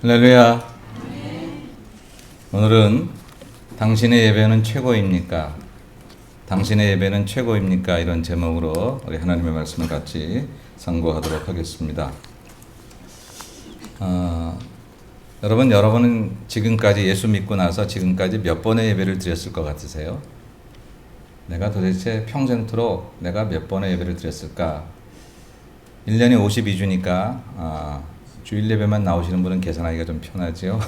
할렐루야. 오늘은 당신의 예배는 최고입니까? 당신의 예배는 최고입니까? 이런 제목으로 우리 하나님의 말씀을 같이 상고하도록 하겠습니다. 여러분은 지금까지 예수 믿고 나서 지금까지 몇 번의 예배를 드렸을 것 같으세요? 내가 도대체 평생토록 내가 몇 번의 예배를 드렸을까? 1년에 52주니까 주일 예배만 나오시는 분은 계산하기가 좀 편하죠.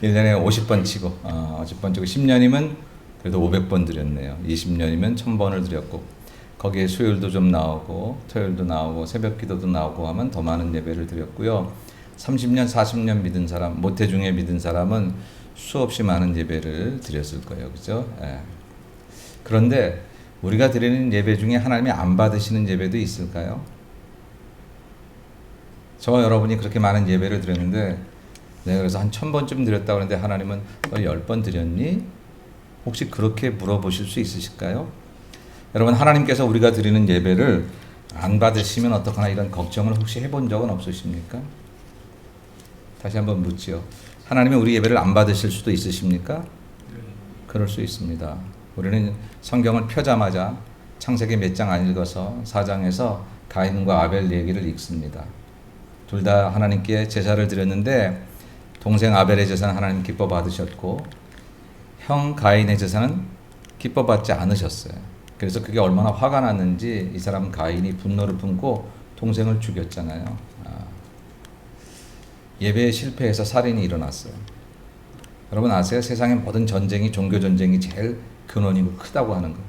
1년에 50번 치고 10년이면 그래도 500번 드렸네요. 20년이면 1000번을 드렸고 거기에 수요일도 좀 나오고 토요일도 나오고 새벽 기도도 나오고 하면 더 많은 예배를 드렸고요. 30년 40년 믿은 사람, 모태중에 믿은 사람은 수없이 많은 예배를 드렸을 거예요. 그죠? 예. 그런데 우리가 드리는 예배 중에 하나님이 안 받으시는 예배도 있을까요? 저와 여러분이 그렇게 많은 예배를 드렸는데 내가 그래서 한 1000번쯤 드렸다고 하는데 하나님은 너 10번 드렸니? 혹시 그렇게 물어보실 수 있으실까요? 여러분, 하나님께서 우리가 드리는 예배를 안 받으시면 어떡하나 이런 걱정을 혹시 해본 적은 없으십니까? 다시 한번 묻지요. 하나님이 우리 예배를 안 받으실 수도 있으십니까? 그럴 수 있습니다. 우리는 성경을 펴자마자 창세기 몇 장 안 읽어서 4장에서 가인과 아벨 얘기를 읽습니다. 둘 다 하나님께 제사를 드렸는데 동생 아벨의 제사는 하나님 기뻐 받으셨고 형 가인의 제사는 기뻐 받지 않으셨어요. 그래서 그게 얼마나 화가 났는지 이 사람 가인이 분노를 품고 동생을 죽였잖아요. 예배에 실패해서 살인이 일어났어요. 여러분 아세요? 세상의 모든 전쟁이 종교 전쟁이 제일 근원이고 크다고 하는 거.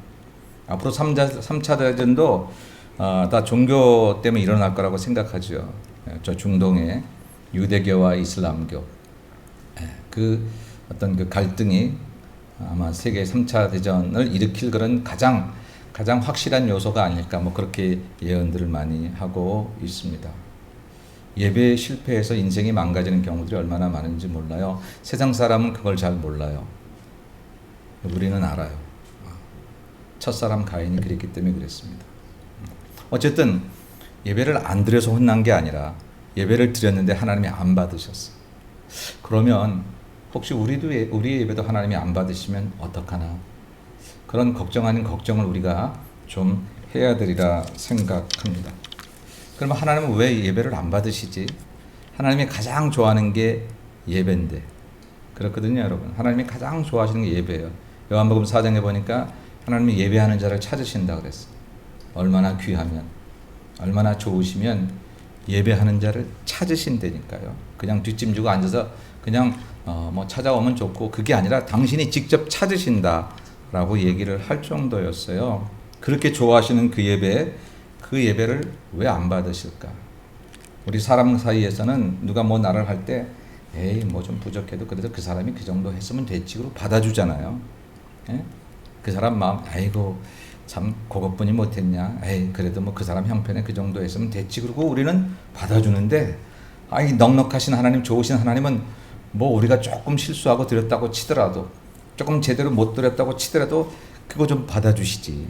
앞으로 3차 대전도 다 종교 때문에 일어날 거라고 생각하죠. 저 중동의 유대교와 이슬람교 그 어떤 그 갈등이 아마 세계 3차 대전을 일으킬 그런 가장 확실한 요소가 아닐까 뭐 그렇게 예언들을 많이 하고 있습니다. 예배에 실패해서 인생이 망가지는 경우들이 얼마나 많은지 몰라요. 세상 사람은 그걸 잘 몰라요. 우리는 알아요. 첫사람 가인이 그랬기 때문에 그랬습니다. 어쨌든 예배를 안 드려서 혼난 게 아니라 예배를 드렸는데 하나님이 안 받으셨어. 그러면 혹시 우리의 예배도 하나님이 안 받으시면 어떡하나? 그런 걱정 아닌 걱정을 우리가 좀 해야 되리라 생각합니다. 그러면 하나님은 왜 예배를 안 받으시지? 하나님이 가장 좋아하는 게 예배인데. 그렇거든요, 여러분. 하나님이 가장 좋아하시는 게 예배예요. 요한복음 4장에 보니까 하나님이 예배하는 자를 찾으신다 그랬어요. 얼마나 귀하면, 얼마나 좋으시면 예배하는 자를 찾으신다니까요. 그냥 뒷짐지고 앉아서 그냥 뭐 찾아오면 좋고 그게 아니라 당신이 직접 찾으신다라고 얘기를 할 정도였어요. 그렇게 좋아하시는 그 예배를 왜 안 받으실까? 우리 사람 사이에서는 누가 뭐 나를 할 때 에이 뭐 좀 부족해도 그래도 그 사람이 그 정도 했으면 됐지로 받아주잖아요. 예? 그 사람 마음 아이고 참 그것뿐이 못했냐? 에이 그래도 뭐 그 사람 형편에 그 정도 했으면 됐지. 그러고 우리는 받아주는데 아이 넉넉하신 하나님, 좋으신 하나님은 뭐 우리가 조금 실수하고 드렸다고 치더라도 조금 제대로 못 드렸다고 치더라도 그거 좀 받아주시지.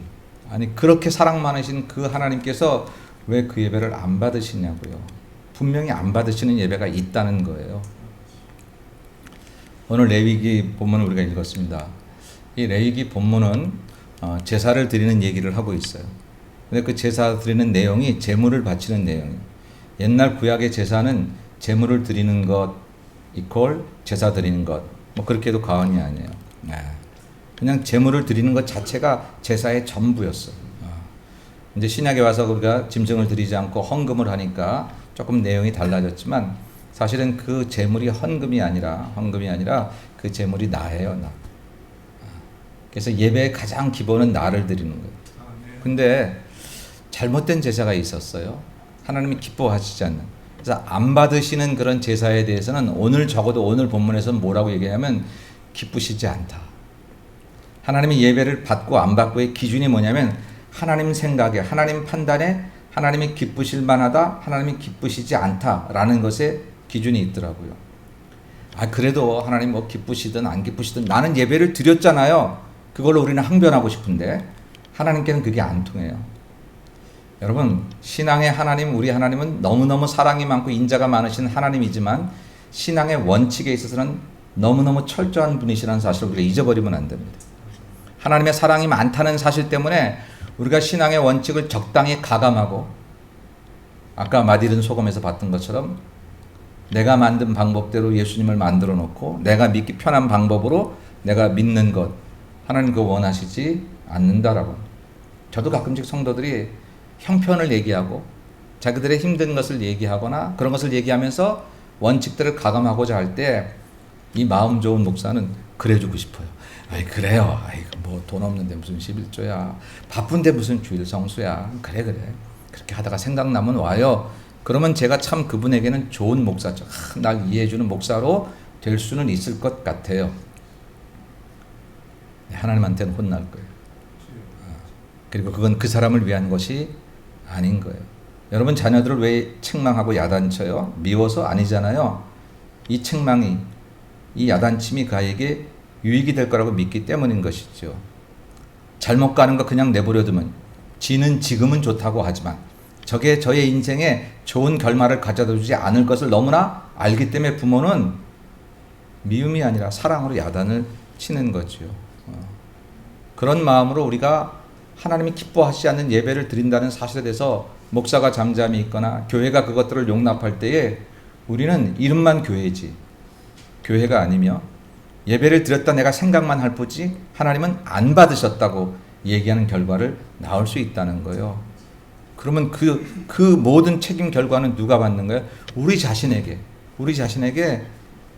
아니 그렇게 사랑 많으신 그 하나님께서 왜 그 예배를 안 받으시냐고요. 분명히 안 받으시는 예배가 있다는 거예요. 오늘 레위기 본문을 우리가 읽었습니다. 이 레위기 본문은 제사를 드리는 얘기를 하고 있어요. 근데 그 제사 드리는 내용이 제물을 바치는 내용이에요. 옛날 구약의 제사는 제물을 드리는 것 이퀄 제사 드리는 것 뭐 그렇게 해도 과언이 아니에요. 그냥 제물을 드리는 것 자체가 제사의 전부였어요. 이제 신약에 와서 우리가 짐승을 드리지 않고 헌금을 하니까 조금 내용이 달라졌지만 사실은 그 제물이 헌금이 아니라 그 제물이 나예요, 나. 그래서 예배의 가장 기본은 나를 드리는 거예요. 근데 잘못된 제사가 있었어요. 하나님이 기뻐하시지 않는. 그래서 안 받으시는 그런 제사에 대해서는 적어도 오늘 본문에서는 뭐라고 얘기하냐면 기쁘시지 않다. 하나님이 예배를 받고 안 받고의 기준이 뭐냐면 하나님 생각에, 하나님 판단에 하나님이 기쁘실 만하다, 하나님이 기쁘시지 않다라는 것에 기준이 있더라고요. 그래도 하나님 뭐 기쁘시든 안 기쁘시든 나는 예배를 드렸잖아요. 그걸로 우리는 항변하고 싶은데 하나님께는 그게 안 통해요. 여러분, 신앙의 하나님, 우리 하나님은 너무너무 사랑이 많고 인자가 많으신 하나님이지만 신앙의 원칙에 있어서는 너무너무 철저한 분이시라는 사실을 우리가 잊어버리면 안 됩니다. 하나님의 사랑이 많다는 사실 때문에 우리가 신앙의 원칙을 적당히 가감하고, 아까 맛있는 소금에서 봤던 것처럼 내가 만든 방법대로 예수님을 만들어 놓고 내가 믿기 편한 방법으로 내가 믿는 것, 하나님 그거 원하시지 않는다라고. 저도 가끔씩 성도들이 형편을 얘기하고 자기들의 힘든 것을 얘기하거나 그런 것을 얘기하면서 원칙들을 가감하고자 할 때 이 마음 좋은 목사는 그래주고 싶어요. 아이 그래요. 아이 뭐 돈 없는데 무슨 11조야. 바쁜데 무슨 주일 성수야. 그래. 그렇게 하다가 생각나면 와요. 그러면 제가 참 그분에게는 좋은 목사죠. 날 이해해주는 목사로 될 수는 있을 것 같아요. 하나님한테는 혼날 거예요. 그리고 그건 그 사람을 위한 것이 아닌 거예요. 여러분 자녀들을 왜 책망하고 야단쳐요? 미워서 아니잖아요. 이 책망이, 이 야단침이 그에게 유익이 될 거라고 믿기 때문인 것이죠. 잘못 가는 거 그냥 내버려두면 지는 지금은 좋다고 하지만 저게 저의 인생에 좋은 결말을 가져다 주지 않을 것을 너무나 알기 때문에 부모는 미움이 아니라 사랑으로 야단을 치는 거죠. 그런 마음으로 우리가 하나님이 기뻐하시지 않는 예배를 드린다는 사실에 대해서 목사가 잠잠히 있거나 교회가 그것들을 용납할 때에 우리는 이름만 교회지 교회가 아니며 예배를 드렸다 내가 생각만 할 뿐이지 하나님은 안 받으셨다고 얘기하는 결과를 낳을 수 있다는 거예요. 그러면 그 모든 책임 결과는 누가 받는 거예요? 우리 자신에게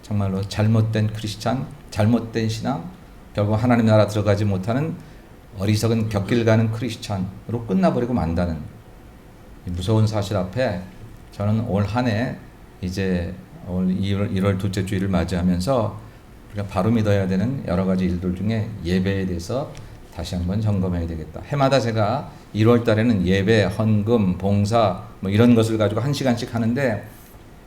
정말로 잘못된 크리스찬, 잘못된 신앙, 결국 하나님 나라 들어가지 못하는 어리석은 곁길 가는 크리스찬으로 끝나버리고 만다는 무서운 사실 앞에 저는 올 한 해 이제 올 1월 둘째 주일을 맞이하면서 우리가 바로 믿어야 되는 여러 가지 일들 중에 예배에 대해서 다시 한번 점검해야 되겠다. 해마다 제가 1월 달에는 예배, 헌금, 봉사 뭐 이런 것을 가지고 1시간씩 하는데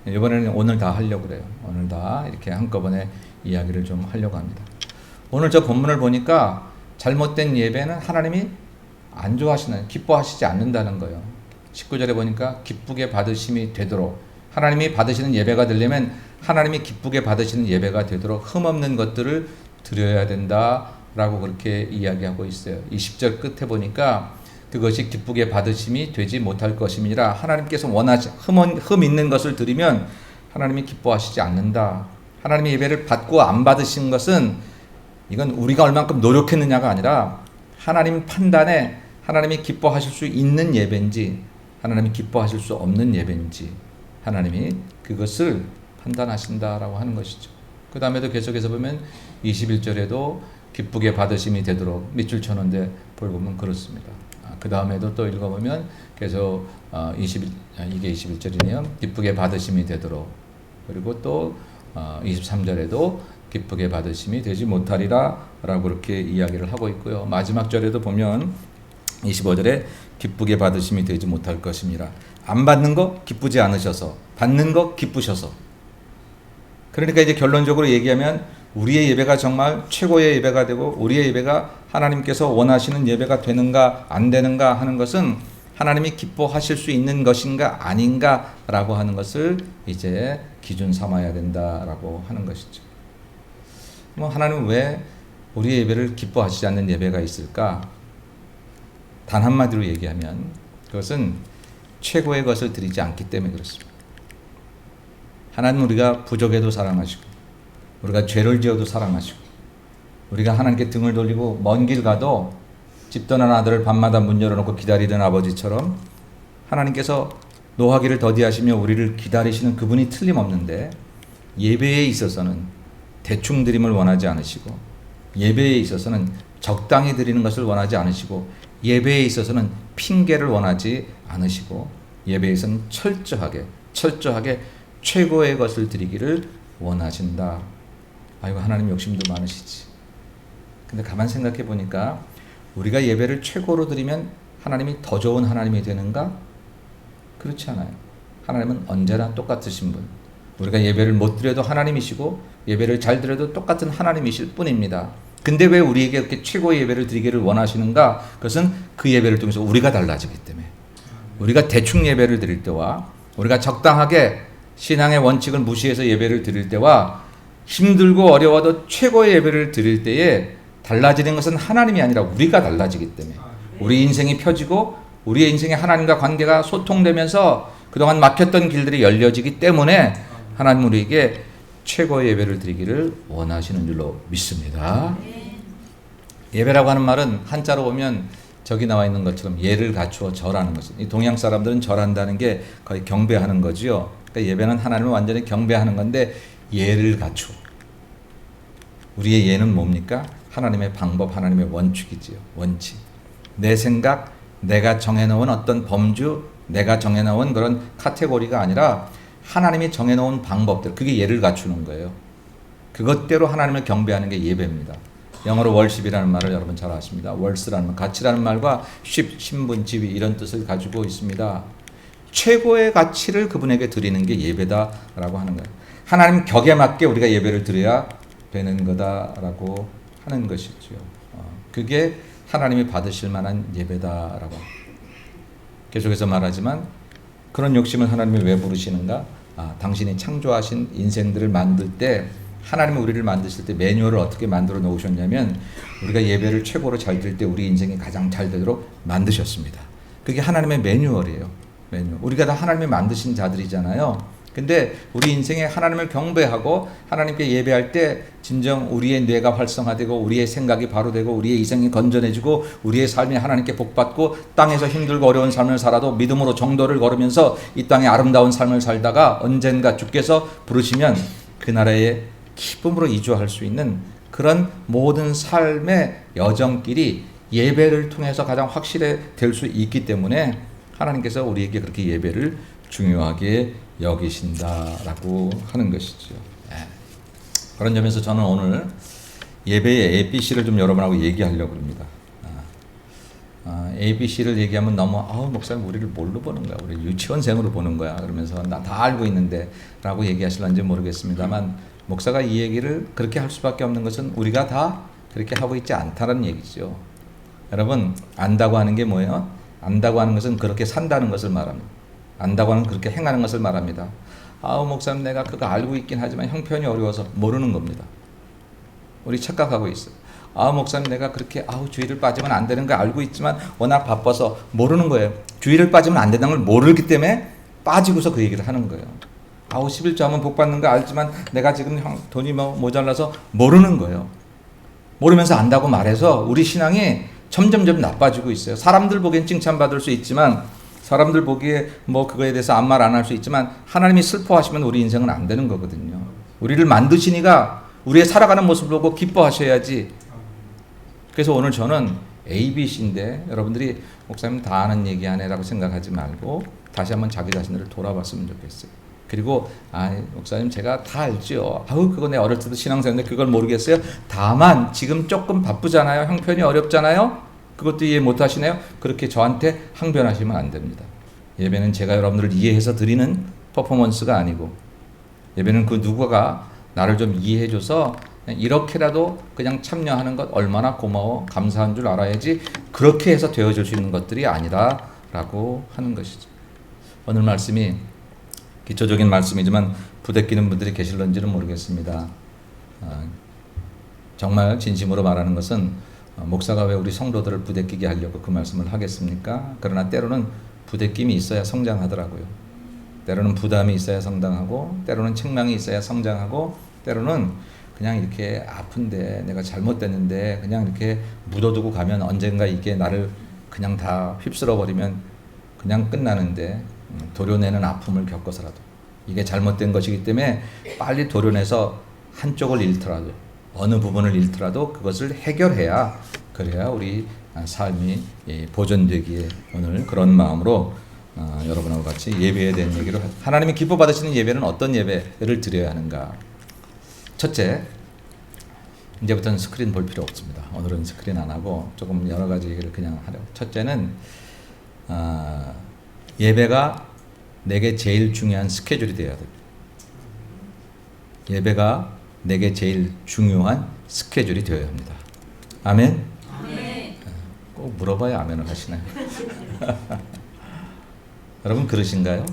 이번에는 오늘 다 하려고 그래요. 오늘 다 이렇게 한꺼번에 이야기를 좀 하려고 합니다. 오늘 저 본문을 보니까 잘못된 예배는 하나님이 안 좋아하시는, 기뻐하시지 않는다는 거예요. 19절에 보니까 기쁘게 받으심이 되도록, 하나님이 받으시는 예배가 되려면 하나님이 기쁘게 받으시는 예배가 되도록 흠없는 것들을 드려야 된다라고 그렇게 이야기하고 있어요. 20절 끝에 보니까 그것이 기쁘게 받으심이 되지 못할 것임이라, 하나님께서 원하지 흠 있는 것을 드리면 하나님이 기뻐하시지 않는다. 하나님의 예배를 받고 안 받으신 것은 이건 우리가 얼만큼 노력했느냐가 아니라 하나님 판단에 하나님이 기뻐하실 수 있는 예배인지 하나님이 기뻐하실 수 없는 예배인지 하나님이 그것을 판단하신다라고 하는 것이죠. 그 다음에도 계속해서 보면 21절에도 기쁘게 받으심이 되도록 밑줄 쳤는데 보면 그렇습니다. 그 다음에도 또 읽어보면 계속 이게 21절이네요. 기쁘게 받으심이 되도록, 그리고 또 23절에도 기쁘게 받으심이 되지 못하리라 라고 그렇게 이야기를 하고 있고요. 마지막 절에도 보면 25절에 기쁘게 받으심이 되지 못할 것임이라. 안 받는 거 기쁘지 않으셔서, 받는 거 기쁘셔서. 그러니까 이제 결론적으로 얘기하면 우리의 예배가 정말 최고의 예배가 되고 우리의 예배가 하나님께서 원하시는 예배가 되는가 안 되는가 하는 것은 하나님이 기뻐하실 수 있는 것인가 아닌가 라고 하는 것을 이제 기준 삼아야 된다라고 하는 것이죠. 하나님은 왜 우리의 예배를 기뻐하시지 않는 예배가 있을까? 단 한마디로 얘기하면 그것은 최고의 것을 드리지 않기 때문에 그렇습니다. 하나님은 우리가 부족해도 사랑하시고 우리가 죄를 지어도 사랑하시고 우리가 하나님께 등을 돌리고 먼 길 가도 집 떠난 아들을 밤마다 문 열어놓고 기다리던 아버지처럼 하나님께서 노하기를 더디하시며 우리를 기다리시는 그분이 틀림없는데, 예배에 있어서는 대충 드림을 원하지 않으시고 예배에 있어서는 적당히 드리는 것을 원하지 않으시고 예배에 있어서는 핑계를 원하지 않으시고 예배에서는 철저하게 최고의 것을 드리기를 원하신다. 아이고 하나님 욕심도 많으시지. 근데 가만 생각해 보니까 우리가 예배를 최고로 드리면 하나님이 더 좋은 하나님이 되는가? 그렇지 않아요. 하나님은 언제나 똑같으신 분. 우리가 예배를 못 드려도 하나님이시고 예배를 잘 드려도 똑같은 하나님이실 뿐입니다. 근데 왜 우리에게 이렇게 최고의 예배를 드리기를 원하시는가? 그것은 그 예배를 통해서 우리가 달라지기 때문에. 우리가 대충 예배를 드릴 때와 우리가 적당하게 신앙의 원칙을 무시해서 예배를 드릴 때와 힘들고 어려워도 최고의 예배를 드릴 때에 달라지는 것은 하나님이 아니라 우리가 달라지기 때문에 우리 인생이 펴지고 우리의 인생에 하나님과 관계가 소통되면서 그동안 막혔던 길들이 열려지기 때문에 하나님 우리에게 최고의 예배를 드리기를 원하시는 줄로 믿습니다. 예배라고 하는 말은 한자로 보면 저기 나와 있는 것처럼 예를 갖추어 절하는 것은, 이 동양 사람들은 절한다는 게 거의 경배하는 거지요. 그러니까 예배는 하나님을 완전히 경배하는 건데 예를 갖추어. 우리의 예는 뭡니까? 하나님의 방법, 하나님의 원칙이지요. 원칙. 내 생각, 내가 정해놓은 어떤 범주, 내가 정해놓은 그런 카테고리가 아니라 하나님이 정해놓은 방법들, 그게 예를 갖추는 거예요. 그것대로 하나님을 경배하는 게 예배입니다. 영어로 월십이라는 말을 여러분 잘 아십니다. 월스라는 말, 가치라는 말과 쉽, 신분, 지위 이런 뜻을 가지고 있습니다. 최고의 가치를 그분에게 드리는 게 예배다라고 하는 거예요. 하나님 격에 맞게 우리가 예배를 드려야 되는 거다라고 하는 것이죠. 그게 하나님이 받으실 만한 예배다라고. 계속해서 말하지만 그런 욕심을 하나님이 왜 부르시는가? 당신이 창조하신 인생들을 만들 때 하나님이 우리를 만드실 때 매뉴얼을 어떻게 만들어 놓으셨냐면 우리가 예배를 최고로 잘 드릴 때 우리 인생이 가장 잘 되도록 만드셨습니다. 그게 하나님의 매뉴얼이에요. 매뉴얼. 우리가 다 하나님이 만드신 자들이잖아요. 근데 우리 인생에 하나님을 경배하고 하나님께 예배할 때 진정 우리의 뇌가 활성화되고 우리의 생각이 바로 되고 우리의 이생이 건전해지고 우리의 삶이 하나님께 복받고 땅에서 힘들고 어려운 삶을 살아도 믿음으로 정도를 걸으면서 이 땅에 아름다운 삶을 살다가 언젠가 주께서 부르시면 그 나라에 기쁨으로 이주할 수 있는 그런 모든 삶의 여정길이 예배를 통해서 가장 확실히 될 수 있기 때문에 하나님께서 우리에게 그렇게 예배를 중요하게 여기신다라고 하는 것이죠. 그런 점에서 저는 오늘 예배의 ABC를 좀 여러분하고 얘기하려고 합니다. ABC를 얘기하면 너무 목사님 우리를 뭘로 보는 거야? 우리 유치원생으로 보는 거야? 그러면서 나 다 알고 있는데 라고 얘기하실런지 모르겠습니다만 목사가 이 얘기를 그렇게 할 수밖에 없는 것은 우리가 다 그렇게 하고 있지 않다는 얘기죠. 여러분 안다고 하는 게 뭐예요? 안다고 하는 것은 그렇게 산다는 것을 말합니다. 안다고 하는 그렇게 행하는 것을 말합니다. 목사님 내가 그거 알고 있긴 하지만 형편이 어려워서 모르는 겁니다. 우리 착각하고 있어요. 목사님 내가 그렇게 주의를 빠지면 안 되는 거 알고 있지만 워낙 바빠서 모르는 거예요. 주의를 빠지면 안 된다는 걸 모르기 때문에 빠지고서 그 얘기를 하는 거예요. 11조 하면 복 받는 거 알지만 내가 지금 돈이 모자라서 모르는 거예요. 모르면서 안다고 말해서 우리 신앙이 점점점 나빠지고 있어요. 사람들 보기엔 칭찬받을 수 있지만 사람들 보기에 그거에 대해서 아무 말 안 할 수 있지만 하나님이 슬퍼하시면 우리 인생은 안 되는 거거든요. 우리를 만드시니까 우리의 살아가는 모습을 보고 기뻐하셔야지. 그래서 오늘 저는 ABC인데 여러분들이 목사님 다 아는 얘기 하네라고 생각하지 말고 다시 한번 자기 자신을 돌아봤으면 좋겠어요. 그리고 목사님 제가 다 알죠. 그거 내 어릴 때도 신앙생활인데 그걸 모르겠어요. 다만 지금 조금 바쁘잖아요. 형편이 어렵잖아요. 그것도 이해 못 하시네요. 그렇게 저한테 항변하시면 안 됩니다. 예배는 제가 여러분들을 이해해서 드리는 퍼포먼스가 아니고 예배는 그 누구가 나를 좀 이해해줘서 이렇게라도 그냥 참여하는 것 얼마나 고마워 감사한 줄 알아야지 그렇게 해서 되어줄 수 있는 것들이 아니라 라고 하는 것이죠. 오늘 말씀이 기초적인 말씀이지만 부대끼는 분들이 계실런지는 모르겠습니다. 정말 진심으로 말하는 것은 목사가 왜 우리 성도들을 부대끼게 하려고 그 말씀을 하겠습니까? 그러나 때로는 부대낌이 있어야 성장하더라고요. 때로는 부담이 있어야 성장하고 때로는 책망이 있어야 성장하고 때로는 그냥 이렇게 아픈데 내가 잘못됐는데 그냥 이렇게 묻어두고 가면 언젠가 이게 나를 그냥 다 휩쓸어 버리면 그냥 끝나는데 도려내는 아픔을 겪어서라도 이게 잘못된 것이기 때문에 빨리 도려내서 한쪽을 잃더라도 어느 부분을 잃더라도 그것을 해결해야 그래야 우리 삶이 보존되기에 오늘 그런 마음으로 여러분하고 같이 예배에 대한 얘기를 하나님이 기뻐 받으시는 예배는 어떤 예배를 드려야 하는가. 첫째, 이제부터는 스크린 볼 필요 없습니다. 오늘은 스크린 안 하고 조금 여러 가지 얘기를 그냥 하려고. 첫째는 예배가 내게 제일 중요한 스케줄이 되어야 됩니다. 예배가 내게 제일 중요한 스케줄이 되어야 합니다. 아멘? 아멘. 꼭 물어봐야 아멘을 하시나요? 여러분 그러신가요?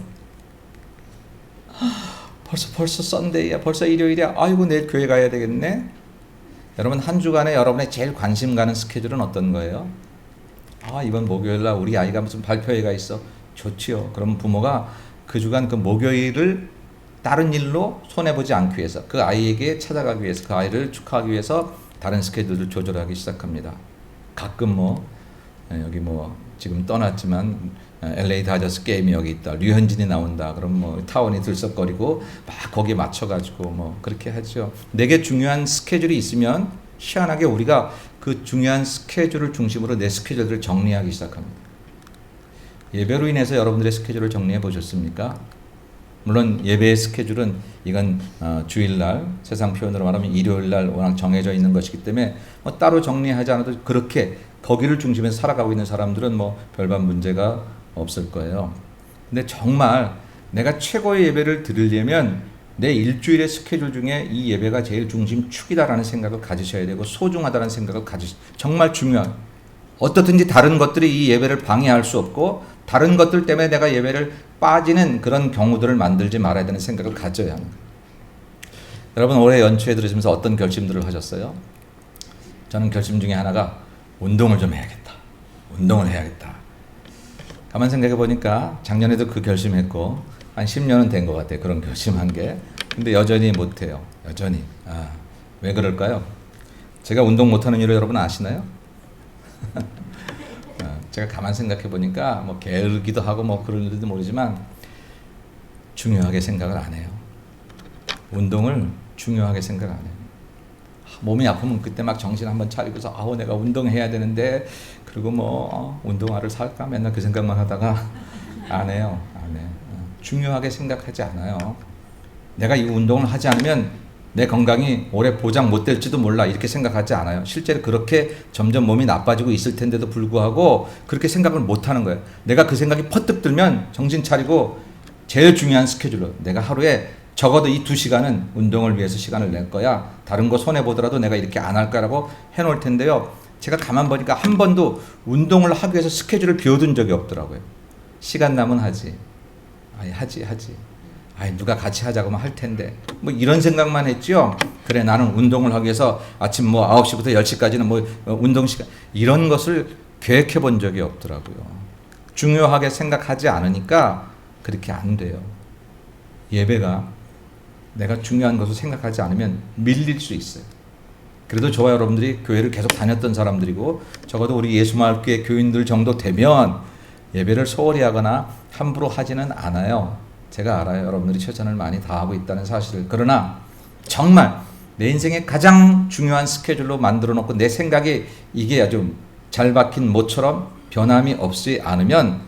벌써 썬데이야. 벌써 일요일이야. 아이고 내일 교회 가야 되겠네. 여러분 한 주간에 여러분의 제일 관심 가는 스케줄은 어떤 거예요? 이번 목요일 날 우리 아이가 무슨 발표회가 있어. 좋지요. 그럼 부모가 그 주간 그 목요일을 다른 일로 손해보지 않기 위해서 그 아이에게 찾아가기 위해서 그 아이를 축하하기 위해서 다른 스케줄을 조절하기 시작합니다. 가끔 여기 지금 떠났지만 LA 다저스 게임이 여기 있다. 류현진이 나온다. 그럼 타원이 들썩거리고 막 거기에 맞춰가지고 그렇게 하죠. 내게 중요한 스케줄이 있으면 희한하게 우리가 그 중요한 스케줄을 중심으로 내 스케줄들을 정리하기 시작합니다. 예배로 인해서 여러분들의 스케줄을 정리해 보셨습니까? 물론 예배의 스케줄은 이건 주일날 세상 표현으로 말하면 일요일날 워낙 정해져 있는 것이기 때문에 따로 정리하지 않아도 그렇게 거기를 중심해서 살아가고 있는 사람들은 별반 문제가 없을 거예요. 근데 정말 내가 최고의 예배를 드리려면 내 일주일의 스케줄 중에 이 예배가 제일 중심축이다라는 생각을 가지셔야 되고 소중하다는 생각을 정말 중요한 어떻든지 다른 것들이 이 예배를 방해할 수 없고 다른 것들 때문에 내가 예배를 빠지는 그런 경우들을 만들지 말아야 되는 생각을 가져야 하는 거예요. 여러분 올해 연초에 들으시면서 어떤 결심들을 하셨어요? 저는 결심 중에 하나가 운동을 좀 해야겠다. 운동을 해야겠다. 가만 생각해 보니까 작년에도 그 결심했고 한 10년은 된 것 같아요. 그런 결심한 게. 근데 여전히 못해요. 여전히. 왜 그럴까요? 제가 운동 못하는 이유 여러분 아시나요? 제가 가만 생각해 보니까 게으르기도 하고 그런지도 모르지만 중요하게 생각을 안 해요. 운동을 중요하게 생각을 안 해요. 몸이 아프면 그때 막 정신 한번 차리고서 내가 운동해야 되는데 그리고 운동화를 살까 맨날 그 생각만 하다가 안 해요. 중요하게 생각하지 않아요. 내가 이 운동을 하지 않으면 내 건강이 오래 보장 못 될지도 몰라 이렇게 생각하지 않아요. 실제로 그렇게 점점 몸이 나빠지고 있을 텐데도 불구하고 그렇게 생각을 못 하는 거예요. 내가 그 생각이 퍼뜩 들면 정신 차리고 제일 중요한 스케줄로 내가 하루에 적어도 이 2시간은 운동을 위해서 시간을 낼 거야. 다른 거 손해보더라도 내가 이렇게 안 할 거라고 해놓을 텐데요. 제가 가만 보니까 한 번도 운동을 하기 위해서 스케줄을 비워둔 적이 없더라고요. 시간 나면 하지. 하지. 누가 같이 하자고 하면 할 텐데. 이런 생각만 했죠. 그래, 나는 운동을 하기 위해서 아침 9시부터 10시까지는 운동 시간. 이런 것을 계획해 본 적이 없더라고요. 중요하게 생각하지 않으니까 그렇게 안 돼요. 예배가 내가 중요한 것을 생각하지 않으면 밀릴 수 있어요. 그래도 저와 여러분들이 교회를 계속 다녔던 사람들이고 적어도 우리 예수마을교회 교인들 정도 되면 예배를 소홀히 하거나 함부로 하지는 않아요. 제가 알아요. 여러분들이 최선을 많이 다하고 있다는 사실을. 그러나 정말 내 인생의 가장 중요한 스케줄로 만들어 놓고 내 생각이 이게 아주 잘 박힌 모처럼 변함이 없지 않으면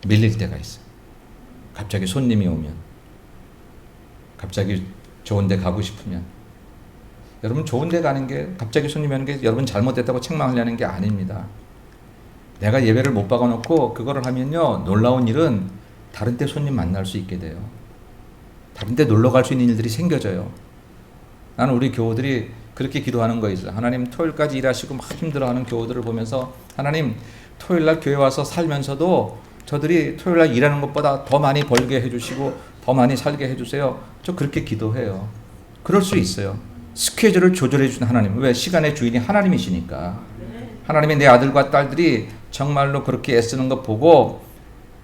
밀릴 때가 있어요. 갑자기 손님이 오면, 갑자기 좋은 데 가고 싶으면. 여러분 좋은 데 가는 게 갑자기 손님이 오는 게 여러분 잘못됐다고 책망하려는 게 아닙니다. 내가 예배를 못 박아놓고 그거를 하면요, 놀라운 일은 다른 때 손님 만날 수 있게 돼요. 다른 때 놀러 갈 수 있는 일들이 생겨져요. 나는 우리 교우들이 그렇게 기도하는 거 있어요. 하나님, 토요일까지 일하시고 막 힘들어하는 교우들을 보면서 하나님, 토요일날 교회 와서 살면서도 저들이 토요일날 일하는 것보다 더 많이 벌게 해주시고 더 많이 살게 해주세요. 저 그렇게 기도해요. 그럴 수 있어요. 스케줄을 조절해 주는 하나님. 왜? 시간의 주인이 하나님이시니까. 하나님이 내 아들과 딸들이 정말로 그렇게 애쓰는 거 보고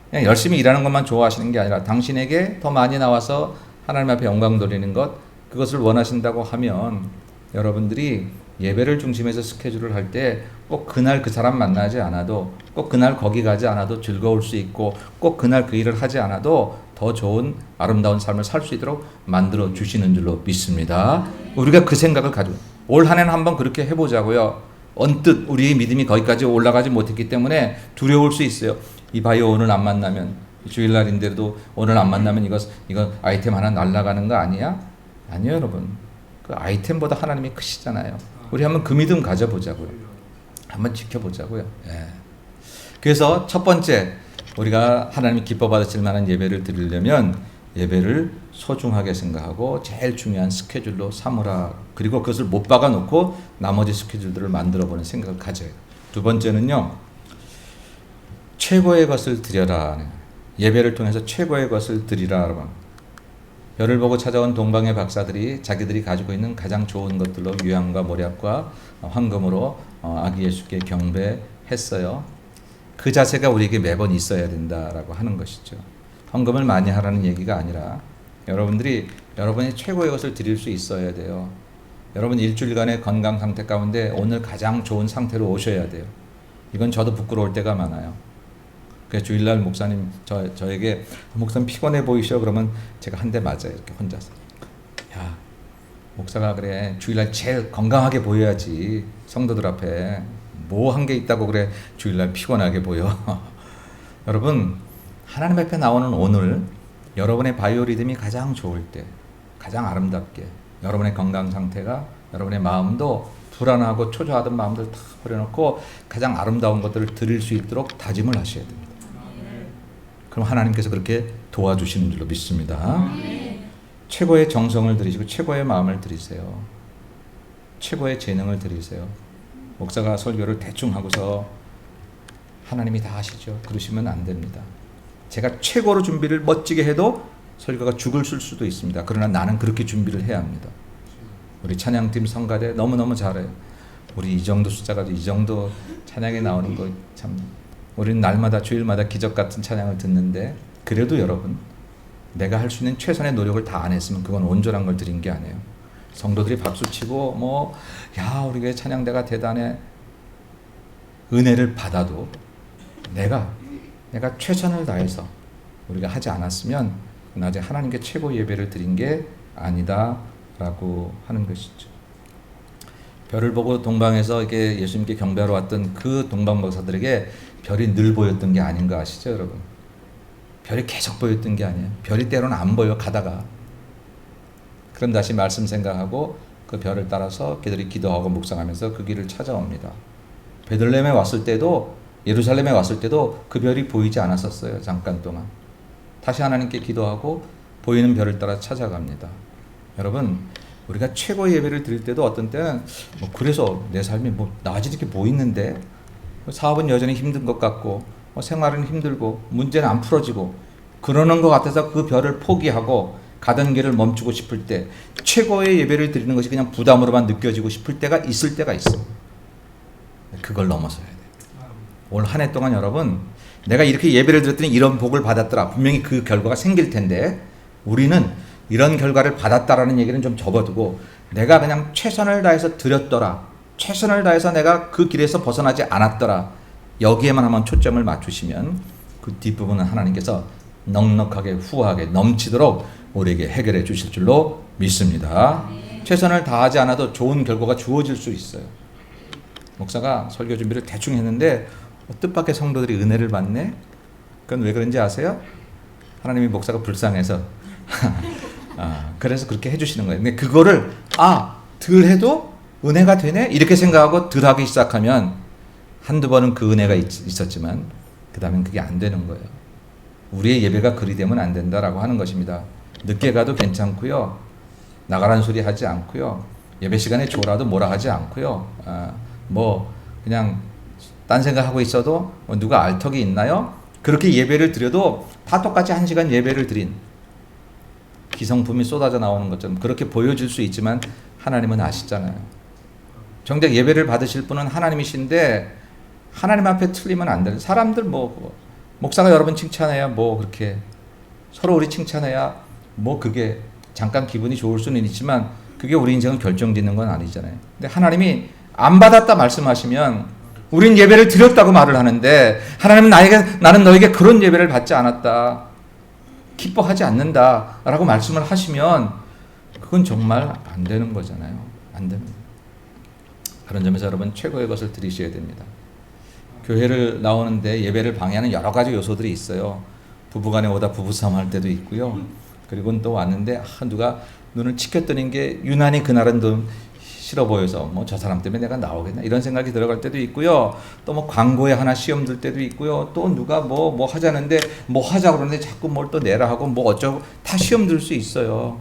그냥 열심히 일하는 것만 좋아하시는 게 아니라 당신에게 더 많이 나와서 하나님 앞에 영광 돌리는 것, 그것을 원하신다고 하면 여러분들이 예배를 중심해서 스케줄을 할 때 꼭 그날 그 사람 만나지 않아도, 꼭 그날 거기 가지 않아도 즐거울 수 있고, 꼭 그날 그 일을 하지 않아도 더 좋은 아름다운 삶을 살 수 있도록 만들어 주시는 줄로 믿습니다. 우리가 그 생각을 가지고 올 한 해는 한번 그렇게 해보자고요. 언뜻 우리의 믿음이 거기까지 올라가지 못했기 때문에 두려울 수 있어요. 이봐요, 오늘 안 만나면, 주일날인데도 오늘 안 만나면 이거 아이템 하나 날아가는 거 아니야? 아니요, 여러분. 그 아이템보다 하나님이 크시잖아요. 우리 한번 그 믿음 가져보자고요. 한번 지켜보자고요. 예. 그래서 첫 번째, 우리가 하나님이 기뻐 받으실 만한 예배를 드리려면 예배를 소중하게 생각하고 제일 중요한 스케줄로 삼으라. 그리고 그것을 못 박아놓고 나머지 스케줄들을 만들어보는 생각을 가져요. 두 번째는요, 최고의 것을 드려라. 예배를 통해서 최고의 것을 드리라. 별을 보고 찾아온 동방의 박사들이 자기들이 가지고 있는 가장 좋은 것들로 유향과 몰약과 황금으로 아기 예수께 경배했어요. 그 자세가 우리에게 매번 있어야 된다라고 하는 것이죠. 헌금을 많이 하라는 얘기가 아니라 여러분들이 여러분이 최고의 것을 드릴 수 있어야 돼요. 여러분 일주일간의 건강 상태 가운데 오늘 가장 좋은 상태로 오셔야 돼요. 이건 저도 부끄러울 때가 많아요. 그래서 주일날 목사님 저에게 목사님 피곤해 보이셔 그러면 제가 한 대 맞아요. 이렇게 혼자서. 야, 목사가 그래 주일날 제일 건강하게 보여야지 성도들 앞에 뭐 한 게 있다고 그래 주일날 피곤하게 보여. 여러분 하나님 앞에 나오는 오늘 여러분의 바이오리듬이 가장 좋을 때 가장 아름답게 여러분의 건강 상태가 여러분의 마음도 불안하고 초조하던 마음들 다 버려놓고 가장 아름다운 것들을 드릴 수 있도록 다짐을 하셔야 됩니다. 그럼 하나님께서 그렇게 도와주시는 줄로 믿습니다. 최고의 정성을 들이시고 최고의 마음을 들이세요. 최고의 재능을 들이세요. 목사가 설교를 대충 하고서 하나님이 다 하시죠. 그러시면 안 됩니다. 제가 최고로 준비를 멋지게 해도 설교가 죽을 쓸 수도 있습니다. 그러나 나는 그렇게 준비를 해야 합니다. 우리 찬양팀 성가대 너무너무 잘해요. 우리 이 정도 숫자가 이 정도 찬양에 나오는 거 참 우리는 날마다 주일마다 기적 같은 찬양을 듣는데 그래도 여러분 내가 할 수 있는 최선의 노력을 다 안 했으면 그건 온전한 걸 드린 게 아니에요. 성도들이 박수치고 뭐 야 우리 교회 찬양대가 대단해 은혜를 받아도 내가 최선을 다해서 우리가 하지 않았으면 낮에 하나님께 최고 예배를 드린 게 아니다라고 하는 것이죠. 별을 보고 동방에서 이렇게 예수님께 경배하러 왔던 그 동방 박사들에게 별이 늘 보였던 게 아닌 거 아시죠, 여러분? 별이 계속 보였던 게 아니에요. 별이 때로는 안 보여 가다가. 그럼 다시 말씀 생각하고 그 별을 따라서 그들이 기도하고 묵상하면서 그 길을 찾아옵니다. 베들레헴에 왔을 때도 예루살렘에 왔을 때도 그 별이 보이지 않았었어요. 잠깐 동안. 다시 하나님께 기도하고 보이는 별을 따라 찾아갑니다. 여러분 우리가 최고의 예배를 드릴 때도 어떤 때는 뭐 그래서 내 삶이 뭐 나아지게 이렇게 보이는데 사업은 여전히 힘든 것 같고 생활은 힘들고 문제는 안 풀어지고 그러는 것 같아서 그 별을 포기하고 가던 길을 멈추고 싶을 때 최고의 예배를 드리는 것이 그냥 부담으로만 느껴지고 싶을 때가 있을 때가 있어. 그걸 넘어서야 돼. 올 한 해 동안 여러분 내가 이렇게 예배를 드렸더니 이런 복을 받았더라. 분명히 그 결과가 생길 텐데 우리는 이런 결과를 받았다라는 얘기는 좀 접어두고 내가 그냥 최선을 다해서 드렸더라. 최선을 다해서 내가 그 길에서 벗어나지 않았더라. 여기에만 한번 초점을 맞추시면 그 뒷부분은 하나님께서 넉넉하게 후하게 넘치도록 우리에게 해결해 주실 줄로 믿습니다. 최선을 다하지 않아도 좋은 결과가 주어질 수 있어요. 목사가 설교 준비를 대충 했는데 뜻밖의 성도들이 은혜를 받네. 그건 왜 그런지 아세요? 하나님이 목사가 불쌍해서 그래서 그렇게 해주시는 거예요. 근데 그거를 덜 해도 은혜가 되네? 이렇게 생각하고 덜 하기 시작하면 한두 번은 그 은혜가 있었지만 그 다음엔 그게 안 되는 거예요. 우리의 예배가 그리 되면 안 된다라고 하는 것입니다. 늦게 가도 괜찮고요. 나가라는 소리 하지 않고요. 예배 시간에 졸아도 뭐라 하지 않고요. 뭐 그냥 딴 생각하고 있어도 누가 알 턱이 있나요? 그렇게 예배를 드려도 다 똑같이 1시간 예배를 드린 기성품이 쏟아져 나오는 것처럼 그렇게 보여질 수 있지만 하나님은 아시잖아요. 정작 예배를 받으실 분은 하나님이신데 하나님 앞에 틀리면 안 돼요. 사람들 목사가 여러분 칭찬해야 뭐 그렇게 서로 우리 칭찬해야 뭐 그게 잠깐 기분이 좋을 수는 있지만 그게 우리 인생을 결정짓는 건 아니잖아요. 근데 하나님이 안 받았다 말씀하시면 우린 예배를 드렸다고 말을 하는데 하나님은 나는 너에게 그런 예배를 받지 않았다. 기뻐하지 않는다라고 말씀을 하시면 그건 정말 안 되는 거잖아요. 안 됩니다. 그런 점에서 여러분 최고의 것을 드리셔야 됩니다. 교회를 나오는데 예배를 방해하는 여러 가지 요소들이 있어요. 부부간에 오다 부부싸움 할 때도 있고요. 그리고 또 왔는데 누가 눈을 치켜뜨린 게 유난히 그날은 좀 싫어 보여서 뭐 저 사람 때문에 내가 나오겠나 이런 생각이 들어갈 때도 있고요. 또 뭐 광고에 하나 시험 들 때도 있고요. 또 누가 뭐 하자는데 뭐 하자 그러는데 자꾸 뭘 또 내라 하고 뭐 어쩌고 다 시험 들 수 있어요.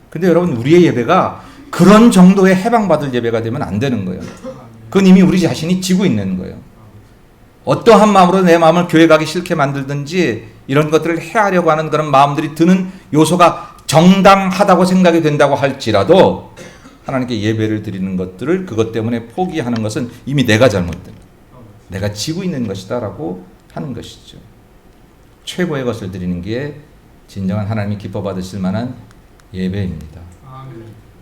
근데 여러분 우리의 예배가 그런 정도의 해방받을 예배가 되면 안 되는 거예요. 그건 이미 우리 자신이 지고 있는 거예요. 어떠한 마음으로 내 마음을 교회 가기 싫게 만들든지 이런 것들을 해하려고 하는 그런 마음들이 드는 요소가 정당하다고 생각이 된다고 할지라도 하나님께 예배를 드리는 것들을 그것 때문에 포기하는 것은 이미 내가 잘못된, 내가 지고 있는 것이다라고 하는 것이죠. 최고의 것을 드리는 게 진정한 하나님이 기뻐 받으실 만한 예배입니다.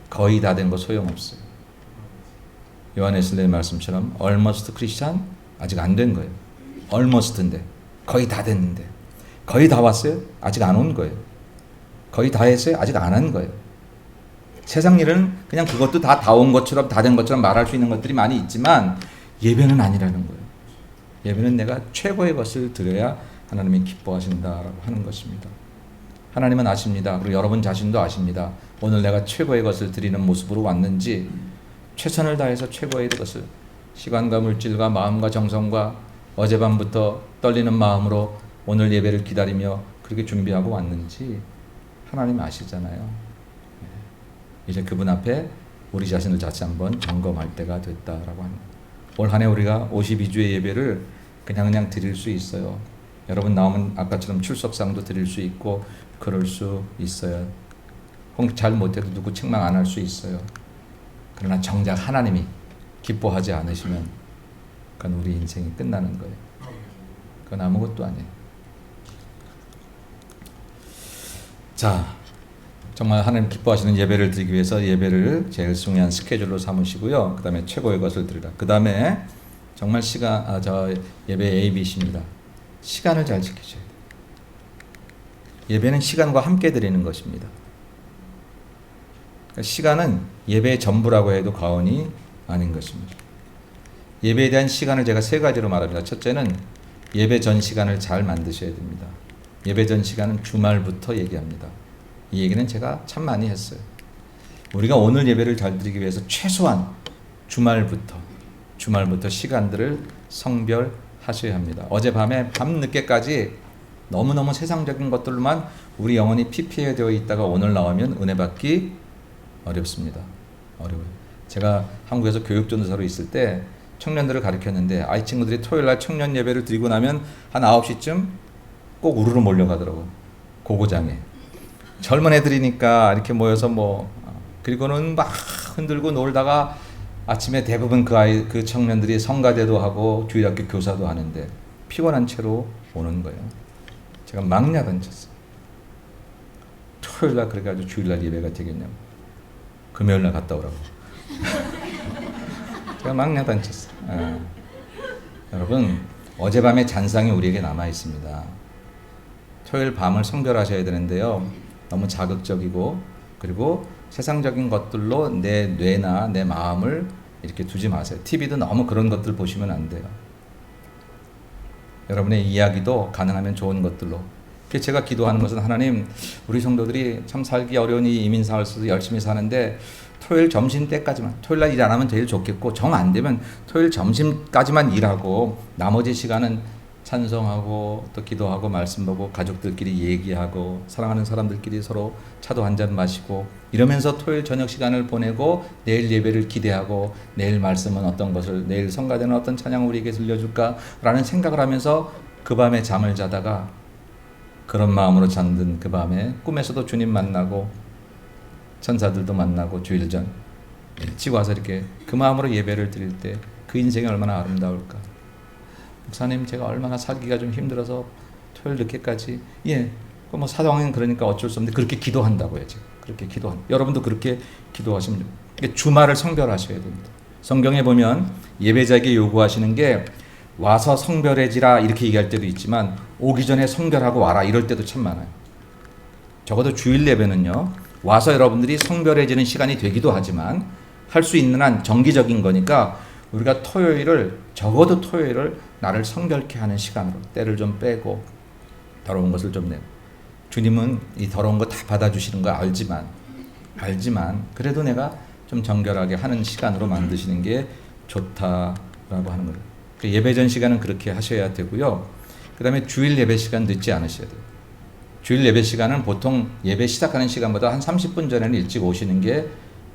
거의 다 된 거 소용없어요. 요한에슬레의 말씀처럼 almost Christian 아직 안 된 거예요. almost인데 거의 다 됐는데, 거의 다 왔어요? 아직 안 온 거예요. 거의 다 했어요? 아직 안 한 거예요. 세상 일은 그냥 그것도 다 온 것처럼 다 된 것처럼 말할 수 있는 것들이 많이 있지만 예배는 아니라는 거예요. 예배는 내가 최고의 것을 드려야 하나님이 기뻐하신다라고 하는 것입니다. 하나님은 아십니다. 그리고 여러분 자신도 아십니다. 오늘 내가 최고의 것을 드리는 모습으로 왔는지, 최선을 다해서 최고의 것을 시간과 물질과 마음과 정성과 어젯밤부터 떨리는 마음으로 오늘 예배를 기다리며 그렇게 준비하고 왔는지 하나님 아시잖아요. 이제 그분 앞에 우리 자신을 다시 한번 점검할 때가 됐다라고 합니다. 올 한 해 우리가 52주의 예배를 그냥 드릴 수 있어요. 여러분 나오면 아까처럼 출석상도 드릴 수 있고 그럴 수 있어요. 혹 잘 못해도 누구 책망 안 할 수 있어요. 그러나 정작 하나님이 기뻐하지 않으시면 그건 우리 인생이 끝나는 거예요. 그건 아무것도 아니에요. 자, 정말 하나님 기뻐하시는 예배를 드리기 위해서 예배를 제일 중요한 스케줄로 삼으시고요. 그 다음에 최고의 것을 드리라. 그 다음에 정말 예배 ABC입니다. 시간을 잘 지키셔야 돼요. 예배는 시간과 함께 드리는 것입니다. 시간은 예배의 전부라고 해도 과언이 아닌 것입니다. 예배에 대한 시간을 제가 세 가지로 말합니다. 첫째는 예배 전 시간을 잘 만드셔야 됩니다. 예배 전 시간은 주말부터 얘기합니다. 이 얘기는 제가 참 많이 했어요. 우리가 오늘 예배를 잘 드리기 위해서 최소한 주말부터 시간들을 성별하셔야 합니다. 어젯밤에 밤늦게까지 너무너무 세상적인 것들로만 우리 영혼이 피폐되어 있다가 오늘 나오면 은혜 받기 어렵습니다. 어려워요. 제가 한국에서 교육전도사로 있을 때 청년들을 가르쳤는데 이 친구들이 토요일날 청년 예배를 드리고 나면 한 9시쯤 꼭 우르르 몰려가더라고. 고고장에. 젊은 애들이니까 이렇게 모여서 그리고는 막 흔들고 놀다가 아침에 대부분 그 청년들이 성가대도 하고 주일학교 교사도 하는데 피곤한 채로 오는 거예요. 제가 막 야단쳤어요. 토요일날 그래가지고 주일날 예배가 되겠냐고. 금요일날 갔다 오라고. 제가 막 야단쳤어요. 여러분 어젯밤의 잔상이 우리에게 남아 있습니다. 토요일 밤을 성별하셔야 되는데요. 너무 자극적이고 그리고 세상적인 것들로 내 뇌나 내 마음을 이렇게 두지 마세요. TV도 너무 그런 것들 보시면 안 돼요. 여러분의 이야기도 가능하면 좋은 것들로. 제가 기도하는 것은 하나님, 우리 성도들이 참 살기 어려운 이 이민사회에서도 열심히 사는데 토요일 점심 때까지만, 토요일날 일 안 하면 제일 좋겠고 정 안 되면 토요일 점심까지만 일하고 나머지 시간은 찬송하고 또 기도하고 말씀 보고 가족들끼리 얘기하고 사랑하는 사람들끼리 서로 차도 한잔 마시고 이러면서 토요일 저녁 시간을 보내고 내일 예배를 기대하고 내일 말씀은 어떤 것을, 내일 성가대는 어떤 찬양을 우리에게 들려줄까 라는 생각을 하면서 그 밤에 잠을 자다가 그런 마음으로 잠든 그 밤에 꿈에서도 주님 만나고 천사들도 만나고 주일 전 일찍 와서 이렇게 그 마음으로 예배를 드릴 때 그 인생이 얼마나 아름다울까. 목사님 제가 얼마나 살기가 좀 힘들어서 토요일 늦게까지 사도행전 그러니까 어쩔 수 없는데 그렇게 기도한다고요. 지금 그렇게 여러분도 그렇게 기도하시면 됩니다. 주말을 성별하셔야 됩니다. 성경에 보면 예배자에게 요구하시는 게 와서 성별해지라 이렇게 얘기할 때도 있지만 오기 전에 성별하고 와라 이럴 때도 참 많아요. 적어도 주일 예배는요 와서 여러분들이 성별해지는 시간이 되기도 하지만 할 수 있는 한 정기적인 거니까 우리가 적어도 토요일을 나를 성별케 하는 시간으로 때를 좀 빼고 더러운 것을 좀 내고, 주님은 이 더러운 거 다 받아주시는 거 알지만 그래도 내가 좀 정결하게 하는 시간으로 만드시는 게 좋다라고 하는 거예요. 예배 전 시간은 그렇게 하셔야 되고요. 그 다음에 주일 예배 시간 늦지 않으셔야 돼요. 주일 예배 시간은 보통 예배 시작하는 시간보다 한 30분 전에는 일찍 오시는 게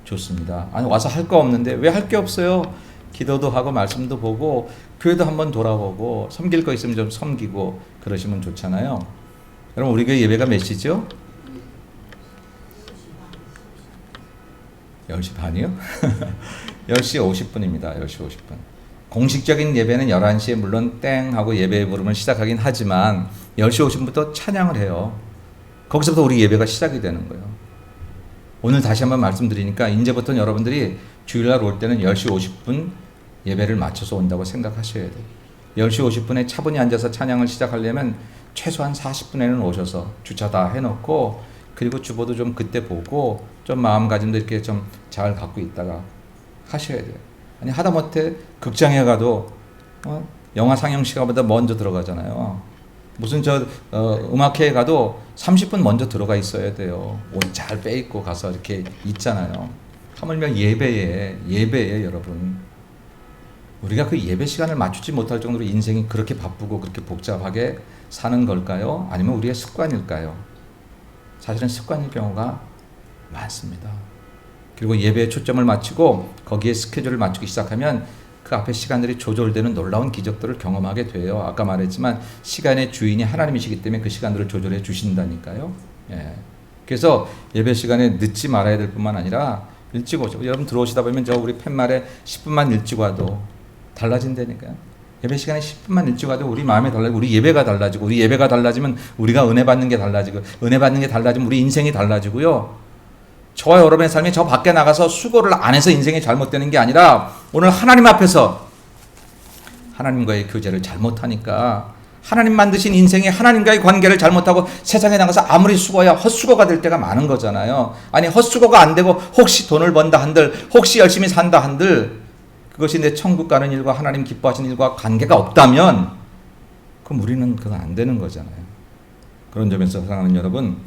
좋습니다. 아니 와서 할 거 없는데 왜 할 게 없어요? 기도도 하고 말씀도 보고 교회도 한번 돌아보고 섬길 거 있으면 좀 섬기고 그러시면 좋잖아요. 여러분 우리 교회 예배가 몇 시죠? 10시 반이요? 10시 50분입니다. 10시 50분. 공식적인 예배는 11시에 물론 땡 하고 예배 부름을 시작하긴 하지만 10시 50분부터 찬양을 해요. 거기서부터 우리 예배가 시작이 되는 거예요. 오늘 다시 한번 말씀드리니까 이제부터는 여러분들이 주일날 올 때는 10시 50분 예배를 맞춰서 온다고 생각하셔야 돼요. 10시 50분에 차분히 앉아서 찬양을 시작하려면 최소한 40분에는 오셔서 주차 다 해놓고 그리고 주보도 좀 그때 보고 좀 마음가짐도 이렇게 좀 잘 갖고 있다가 하셔야 돼요. 아니 하다못해 극장에 가도 영화 상영 시간보다 먼저 들어가잖아요. 무슨 음악회에 가도 30분 먼저 들어가 있어야 돼요. 옷 잘 빼입고 가서 이렇게 있잖아요. 하물며 예배에 여러분. 우리가 그 예배 시간을 맞추지 못할 정도로 인생이 그렇게 바쁘고 그렇게 복잡하게 사는 걸까요? 아니면 우리의 습관일까요? 사실은 습관일 경우가 많습니다. 그리고 예배에 초점을 맞추고 거기에 스케줄을 맞추기 시작하면 그 앞에 시간들이 조절되는 놀라운 기적들을 경험하게 돼요. 아까 말했지만 시간의 주인이 하나님이시기 때문에 그 시간들을 조절해 주신다니까요. 예. 그래서 예배 시간에 늦지 말아야 될 뿐만 아니라 일찍 오죠. 여러분 들어오시다 보면 우리 팻말에 10분만 일찍 와도 달라진다니까요. 예배 시간에 10분만 일찍 와도 우리 마음이 달라지고 우리 예배가 달라지고 우리 예배가 달라지면 우리가 은혜 받는 게 달라지고 은혜 받는 게 달라지면 우리 인생이 달라지고요. 저와 여러분의 삶이 저 밖에 나가서 수고를 안 해서 인생이 잘못되는 게 아니라 오늘 하나님 앞에서 하나님과의 교제를 잘못하니까 하나님 만드신 인생에 하나님과의 관계를 잘못하고 세상에 나가서 아무리 수고야 헛수고가 될 때가 많은 거잖아요. 아니 헛수고가 안 되고 혹시 돈을 번다 한들 혹시 열심히 산다 한들 그것이 내 천국 가는 일과 하나님 기뻐하시는 일과 관계가 없다면 그럼 우리는 그거 안 되는 거잖아요. 그런 점에서 사랑하는 여러분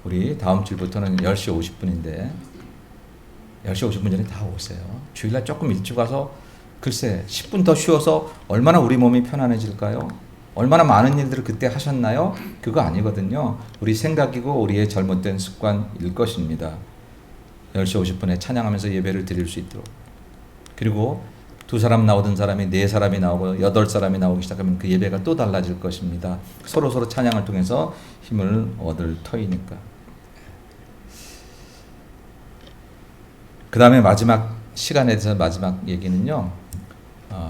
우리 다음 주부터는 10시 50분인데 10시 50분 전에 다 오세요. 주일날 조금 일찍 와서 글쎄 10분 더 쉬어서 얼마나 우리 몸이 편안해질까요? 얼마나 많은 일들을 그때 하셨나요? 그거 아니거든요. 우리 생각이고 우리의 잘못된 습관일 것입니다. 10시 50분에 찬양하면서 예배를 드릴 수 있도록. 그리고 2사람 나오던 사람이 4사람이 나오고 8사람이 나오기 시작하면 그 예배가 또 달라질 것입니다. 서로 찬양을 통해서 힘을 얻을 터이니까. 그 다음에 마지막 시간에 대해서 마지막 얘기는요.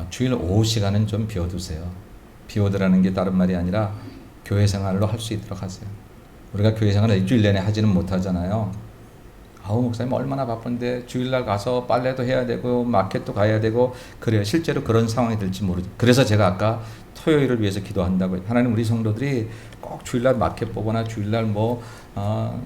주일 오후 시간은 좀 비워두세요. 비워두라는 게 다른 말이 아니라 교회 생활로 할 수 있도록 하세요. 우리가 교회 생활을 일주일 내내 하지는 못하잖아요. 목사님 얼마나 바쁜데 주일날 가서 빨래도 해야 되고 마켓도 가야 되고 그래요. 실제로 그런 상황이 될지 모르죠. 그래서 제가 아까 토요일을 위해서 기도한다고 해요. 하나님 우리 성도들이 꼭 주일날 마켓 보거나 주일날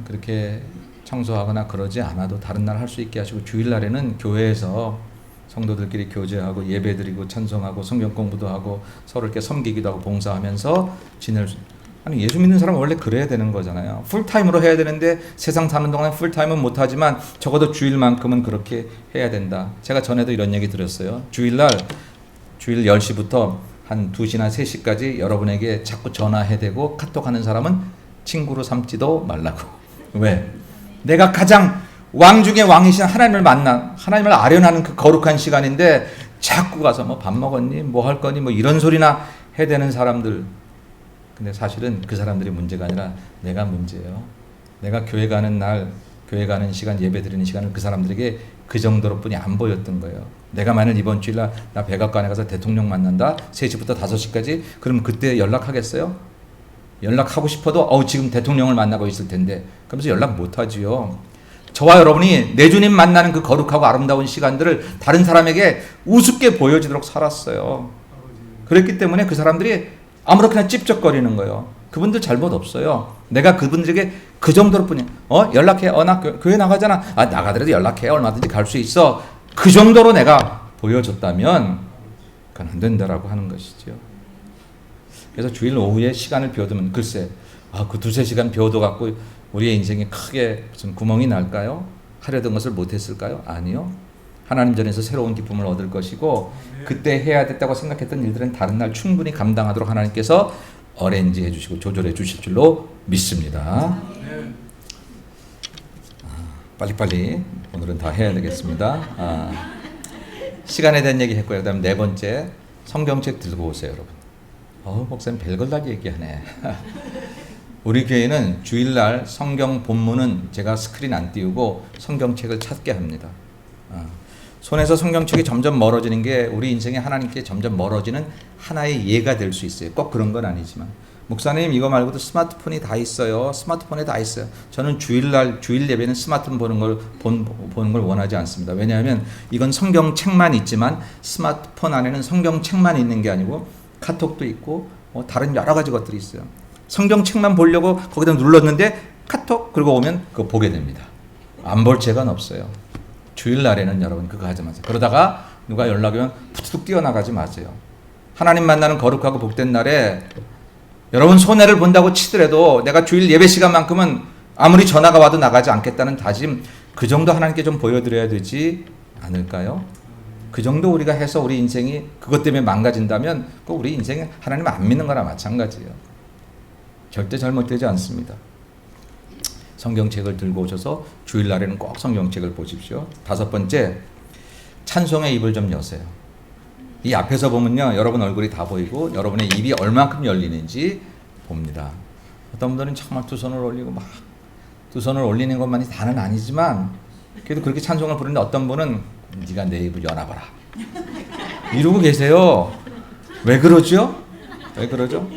그렇게 청소하거나 그러지 않아도 다른 날 할 수 있게 하시고 주일날에는 교회에서 성도들끼리 교제하고 예배드리고 찬송하고 성경 공부도 하고 서로 이렇게 섬기기도 하고 봉사하면서 지낼 수 아니 예수 믿는 사람은 원래 그래야 되는 거잖아요. 풀타임으로 해야 되는데 세상 사는 동안 풀타임은 못하지만 적어도 주일만큼은 그렇게 해야 된다. 제가 전에도 이런 얘기 드렸어요. 주일 10시부터 한 2시나 3시까지 여러분에게 자꾸 전화해대고 카톡하는 사람은 친구로 삼지도 말라고. 왜? 내가 가장 왕 중에 왕이신 하나님을 만나 하나님을 아련하는 그 거룩한 시간인데 자꾸 가서 밥 먹었니? 뭐 할 거니? 이런 소리나 해대는 사람들. 근데 사실은 그 사람들이 문제가 아니라 내가 문제예요. 내가 교회 가는 날, 교회 가는 시간, 예배 드리는 시간을 그 사람들에게 그 정도로 뿐이 안 보였던 거예요. 내가 만일 이번 주일날 나 백악관에 가서 대통령 만난다. 3시부터 5시까지. 그럼 그때 연락하겠어요? 연락하고 싶어도 지금 대통령을 만나고 있을 텐데. 그러면서 연락 못 하지요. 저와 여러분이 내 주님 만나는 그 거룩하고 아름다운 시간들을 다른 사람에게 우습게 보여지도록 살았어요. 그랬기 때문에 그 사람들이 아무렇게나 찝쩍거리는 거예요. 그분들 잘못 없어요. 내가 그분들에게 그 정도로 뿐이야. 연락해. 나 교회 나가잖아. 나가더라도 연락해. 얼마든지 갈 수 있어. 그 정도로 내가 보여줬다면 그건 안 된다라고 하는 것이죠. 그래서 주일 오후에 시간을 비워두면 글쎄 그 2-3시간 비워둬 갖고 우리의 인생에 크게 무슨 구멍이 날까요? 하려던 것을 못했을까요? 아니요. 하나님 전에서 새로운 기쁨을 얻을 것이고 그때 해야 됐다고 생각했던 일들은 다른 날 충분히 감당하도록 하나님께서 어레인지 해주시고 조절해 주실 줄로 믿습니다. 빨리빨리 오늘은 다 해야 되겠습니다. 시간에 대한 얘기 했고요. 그 다음 4번째 성경책 들고 오세요 여러분. 목사님 별걸 다 얘기하네. 우리 교회는 주일날 성경 본문은 제가 스크린 안 띄우고 성경책을 찾게 합니다. 손에서 성경책이 점점 멀어지는 게 우리 인생에 하나님께 점점 멀어지는 하나의 예가 될 수 있어요. 꼭 그런 건 아니지만. 목사님 이거 말고도 스마트폰이 다 있어요. 스마트폰에 다 있어요. 저는 주일 예배는 스마트폰 보는 걸 원하지 않습니다. 왜냐하면 이건 성경책만 있지만 스마트폰 안에는 성경책만 있는 게 아니고 카톡도 있고 다른 여러 가지 것들이 있어요. 성경책만 보려고 거기다 눌렀는데 카톡 그리고 오면 그거 보게 됩니다. 안 볼 죄가 없어요. 주일날에는 여러분 그거 하지 마세요. 그러다가 누가 연락이 오면 툭툭 뛰어나가지 마세요. 하나님 만나는 거룩하고 복된 날에 여러분 손해를 본다고 치더라도 내가 주일 예배 시간만큼은 아무리 전화가 와도 나가지 않겠다는 다짐, 그 정도 하나님께 좀 보여드려야 되지 않을까요? 그 정도 우리가 해서 우리 인생이 그것 때문에 망가진다면 그 우리 인생에 하나님 안 믿는 거나 마찬가지예요. 절대 잘못되지 않습니다. 성경책을 들고 오셔서 주일날에는 꼭 성경책을 보십시오. 5번째, 찬송의 입을 좀 여세요. 이 앞에서 보면요, 여러분 얼굴이 다 보이고 여러분의 입이 얼만큼 열리는지 봅니다. 어떤 분들은 정말 두 손을 올리고 막 두 손을 올리는 것만이 다는 아니지만 그래도 그렇게 찬송을 부르는데 어떤 분은 네가 내 입을 열어봐라 이러고 계세요. 왜 그러죠? 왜 그러죠?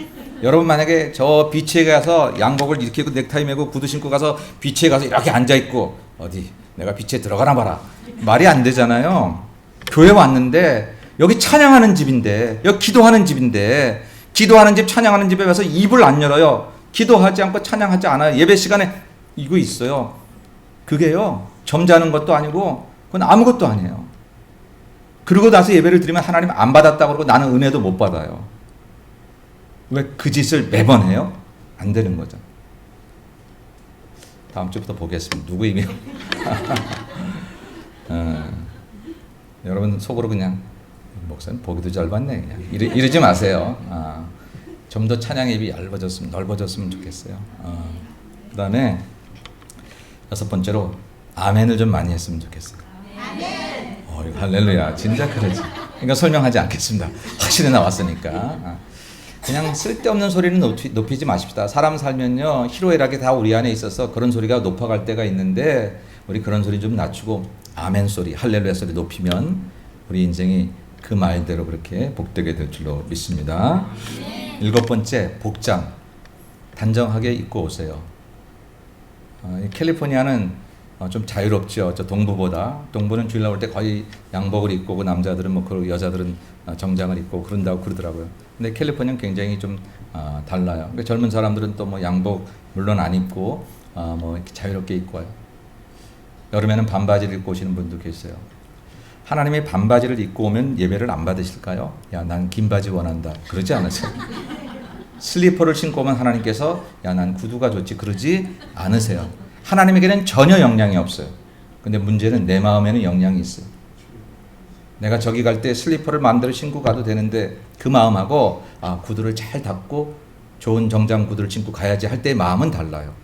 여러분 만약에 저 비치에 가서 양복을 이렇게 입고 넥타이 메고 구두 신고 가서 비치에 가서 이렇게 앉아있고 어디 내가 비치에 들어가나 봐라 말이 안 되잖아요. 교회 왔는데 여기 찬양하는 집인데 여기 기도하는 집인데 기도하는 집 찬양하는 집에 가서 입을 안 열어요. 기도하지 않고 찬양하지 않아요. 예배 시간에 이거 있어요. 그게요 점잖은 것도 아니고 그건 아무것도 아니에요. 그러고 나서 예배를 드리면 하나님 안 받았다고 그러고 나는 은혜도 못 받아요. 왜 그 짓을 매번 해요? 안 되는 거죠. 다음 주부터 보겠습니다. 누구 이메일? 여러분 속으로 그냥 목사님 보기도 잘 봤네 그냥 이러지 마세요. 좀 더 찬양의 입이 넓어졌으면 좋겠어요. 그 다음에 6번째로 아멘을 좀 많이 했으면 좋겠어요. 아멘. 할렐루야. 진짜 그러지. 그러니까 설명하지 않겠습니다. 확실히 나왔으니까. 그냥 쓸데없는 소리는 높이지 마십시다. 사람 살면요 희로애락이 다 우리 안에 있어서 그런 소리가 높아갈 때가 있는데 우리 그런 소리 좀 낮추고 아멘 소리, 할렐루야 소리 높이면 우리 인생이 그 말대로 그렇게 복되게 될 줄로 믿습니다. 7번째, 복장 단정하게 입고 오세요. 캘리포니아는 좀 자유롭죠. 저 동부보다. 동부는 주일날 올 때 거의 양복을 입고 오고 남자들은 뭐 여자들은 정장을 입고 그런다고 그러더라고요. 근데 캘리포니아는 굉장히 좀 달라요. 그러니까 젊은 사람들은 또 뭐 양복 물론 안 입고 뭐 이렇게 자유롭게 입고 와요. 여름에는 반바지를 입고 오시는 분도 계세요. 하나님이 반바지를 입고 오면 예배를 안 받으실까요? 야, 난 긴 바지 원한다. 그러지 않으세요? 슬리퍼를 신고 오면 하나님께서 야, 난 구두가 좋지. 그러지 않으세요. 하나님에게는 전혀 영향이 없어요. 근데 문제는 내 마음에는 영향이 있어요. 내가 저기 갈 때 슬리퍼를 마음대로 신고 가도 되는데 그 마음하고 구두를 잘 닦고 좋은 정장 구두를 신고 가야지 할 때의 마음은 달라요.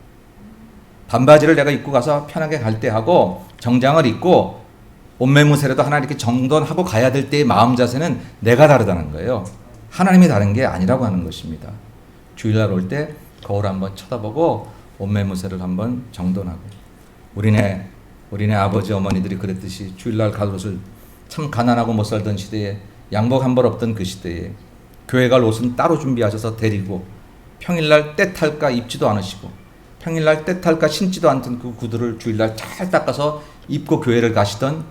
반바지를 내가 입고 가서 편하게 갈 때 하고 정장을 입고 옷매무새라도 하나 이렇게 정돈하고 가야 될 때의 마음 자세는 내가 다르다는 거예요. 하나님이 다른 게 아니라고 하는 것입니다. 주일날 올 때 거울 한번 쳐다보고 옷매무새를 한번 정돈하고 우리네 아버지 어머니들이 그랬듯이 주일날 갈 옷을 참 가난하고 못 살던 시대에 양복 한 벌 없던 그 시대에 교회 갈 옷은 따로 준비하셔서 데리고 평일날 때 탈까 입지도 않으시고 평일날 때 탈까 신지도 않던 그 구두를 주일날 잘 닦아서 입고 교회를 가시던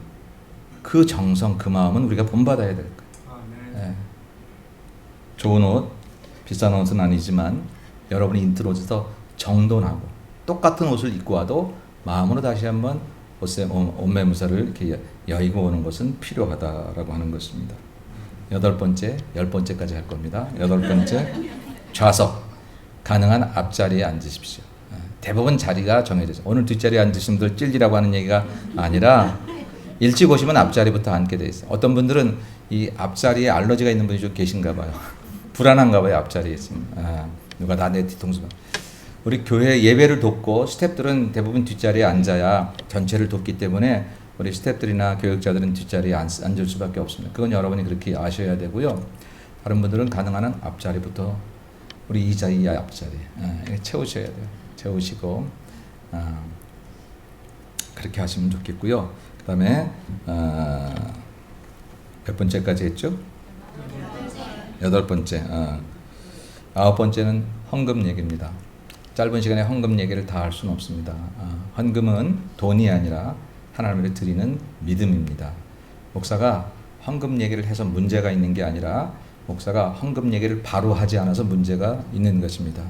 그 정성 그 마음은 우리가 본받아야 될 거예요. 네. 좋은 옷 비싼 옷은 아니지만 여러분이 인트로에서 정돈하고 똑같은 옷을 입고 와도 마음으로 다시 한번 옷매무새를 이렇게 여의고 오는 것은 필요하다라고 하는 것입니다. 8번째, 10번째까지 할 겁니다. 8번째, 좌석. 가능한 앞자리에 앉으십시오. 대부분 자리가 정해져서 오늘 뒷자리에 앉으신 분들 찔리라고 하는 얘기가 아니라 일찍 오시면 앞자리부터 앉게 돼 있어요. 어떤 분들은 이 앞자리에 알러지가 있는 분이 좀 계신가 봐요. 불안한가 봐요. 앞자리에 있으면. 누가 나 내 뒤통수. 우리 교회 예배를 돕고 스태프들은 대부분 뒷자리에 앉아야 전체를 돕기 때문에 우리 스태프들이나 교육자들은 뒷자리에 앉을 수밖에 없습니다. 그건 여러분이 그렇게 아셔야 되고요. 다른 분들은 가능한 한 앞자리부터 우리 이 앞자리 채우셔야 돼요. 채우시고 그렇게 하시면 좋겠고요. 그다음에 몇 번째까지 했죠? 8번째. 9번째는 헌금 얘기입니다. 짧은 시간에 헌금 얘기를 다 할 수는 없습니다. 헌금은 돈이 아니라 하나님께 드리는 믿음입니다. 목사가 헌금 얘기를 해서 문제가 있는 게 아니라 목사가 헌금 얘기를 바로 하지 않아서 문제가 있는 것입니다.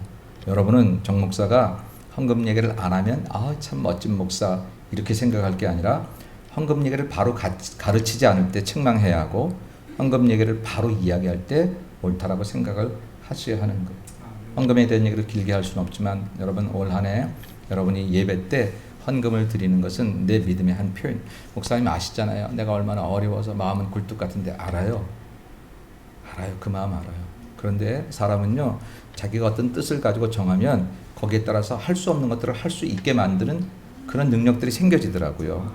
여러분은 정 목사가 헌금 얘기를 안 하면 참 멋진 목사 이렇게 생각할 게 아니라 헌금 얘기를 바로 가르치지 않을 때 책망해야 하고 헌금 얘기를 바로 이야기할 때 옳다라고 생각을 하셔야 하는 거예요. 헌금에 대한 얘기를 길게 할 수는 없지만 여러분 올 한 해 여러분이 예배 때 헌금을 드리는 것은 내 믿음의 한 표현. 목사님 아시잖아요. 내가 얼마나 어려워서 마음은 굴뚝 같은데 알아요. 그 마음 알아요. 그런데 사람은요 자기가 어떤 뜻을 가지고 정하면 거기에 따라서 할 수 없는 것들을 할 수 있게 만드는 그런 능력들이 생겨지더라고요.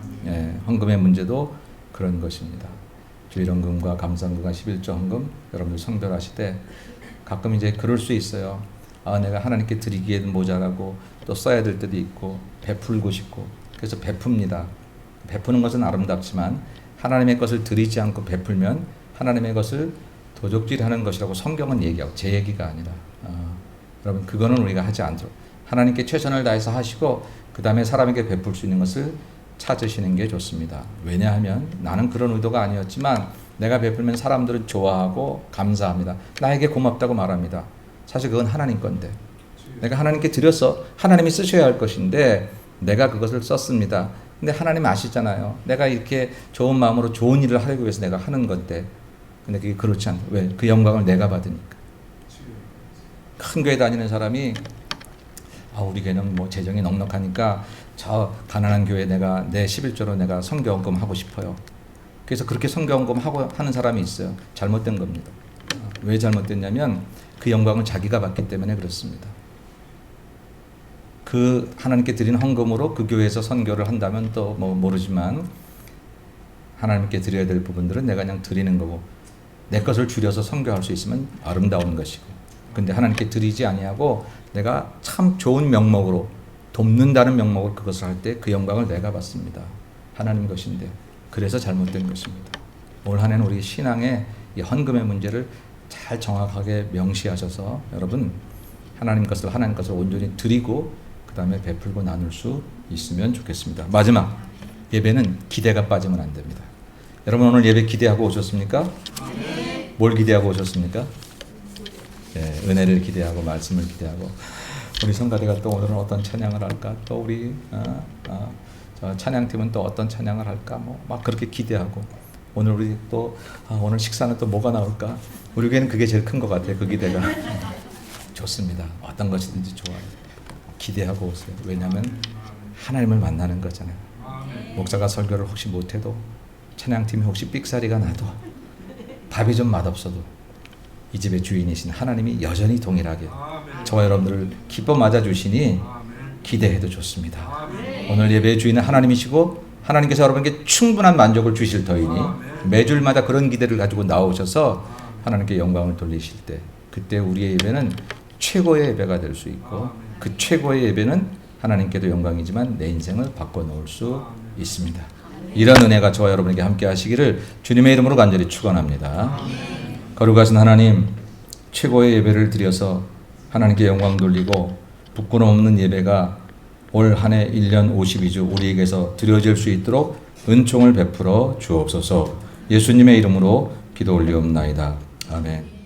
헌금의 문제도 그런 것입니다. 주일헌금과 감사헌금과 11조 헌금 여러분들 성별하시되 가끔 이제 그럴 수 있어요. 내가 하나님께 드리기에는 모자라고 또 써야 될 때도 있고 베풀고 싶고 그래서 베풉니다. 베푸는 것은 아름답지만 하나님의 것을 드리지 않고 베풀면 하나님의 것을 도적질하는 것이라고 성경은 얘기하고 제 얘기가 아니라 여러분 그거는 우리가 하지 않도록 하나님께 최선을 다해서 하시고 그 다음에 사람에게 베풀 수 있는 것을 찾으시는 게 좋습니다. 왜냐하면 나는 그런 의도가 아니었지만 내가 베풀면 사람들은 좋아하고 감사합니다. 나에게 고맙다고 말합니다. 사실 그건 하나님 건데 내가 하나님께 드려서 하나님이 쓰셔야 할 것인데 내가 그것을 썼습니다. 근데 하나님 아시잖아요. 내가 이렇게 좋은 마음으로 좋은 일을 하려고 위해서 내가 하는 건데 근데 그게 그렇지 않다. 왜? 그 영광을 내가 받으니까. 큰 교회 다니는 사람이 우리 교회는 뭐 재정이 넉넉하니까 저 가난한 교회 내가 내 11조로 내가 선교헌금 하고 싶어요. 그래서 그렇게 선교헌금 하고 하는 사람이 있어요. 잘못된 겁니다. 왜 잘못됐냐면 그 영광을 자기가 받기 때문에 그렇습니다. 그 하나님께 드린 헌금으로 그 교회에서 선교를 한다면 또 뭐 모르지만 하나님께 드려야 될 부분들은 내가 그냥 드리는 거고 내 것을 줄여서 선교할 수 있으면 아름다운 것이고 근데 하나님께 드리지 아니하고 내가 참 좋은 명목으로 돕는다는 명목으로 그것을 할 때 그 영광을 내가 받습니다. 하나님 것인데 그래서 잘못된 것입니다. 올 한 해는 우리 신앙의 이 헌금의 문제를 잘 정확하게 명시하셔서 여러분 하나님 것을 온전히 드리고 그 다음에 베풀고 나눌 수 있으면 좋겠습니다. 마지막 예배는 기대가 빠지면 안 됩니다. 여러분 오늘 예배 기대하고 오셨습니까? 네. 뭘 기대하고 오셨습니까? 은혜를 기대하고 말씀을 기대하고 우리 성가대가 또 오늘은 어떤 찬양을 할까 또 우리 저 찬양팀은 또 어떤 찬양을 할까 막 그렇게 기대하고 오늘 우리 또 오늘 식사는 또 뭐가 나올까 우리 교회는 그게 제일 큰 것 같아요. 그 기대가 좋습니다. 어떤 것이든지 좋아요. 기대하고 오세요. 왜냐하면 하나님을 만나는 거잖아요. 목사가 설교를 혹시 못해도 찬양팀이 혹시 삑사리가 나도 밥이 좀 맛없어도 이 집의 주인이신 하나님이 여전히 동일하게 저와 여러분들을 기뻐 맞아주시니 기대해도 좋습니다. 오늘 예배의 주인은 하나님이시고 하나님께서 여러분에게 충분한 만족을 주실 터이니 매주일마다 그런 기대를 가지고 나오셔서 하나님께 영광을 돌리실 때 그때 우리의 예배는 최고의 예배가 될 수 있고 그 최고의 예배는 하나님께도 영광이지만 내 인생을 바꿔놓을 수 있습니다. 이런 은혜가 저와 여러분에게 함께 하시기를 주님의 이름으로 간절히 축원합니다. 거룩하신 하나님, 최고의 예배를 드려서 하나님께 영광 돌리고 부끄럼 없는 예배가 올 한 해 1년 52주 우리에게서 드려질 수 있도록 은총을 베풀어 주옵소서. 예수님의 이름으로 기도 올리옵나이다. 아멘.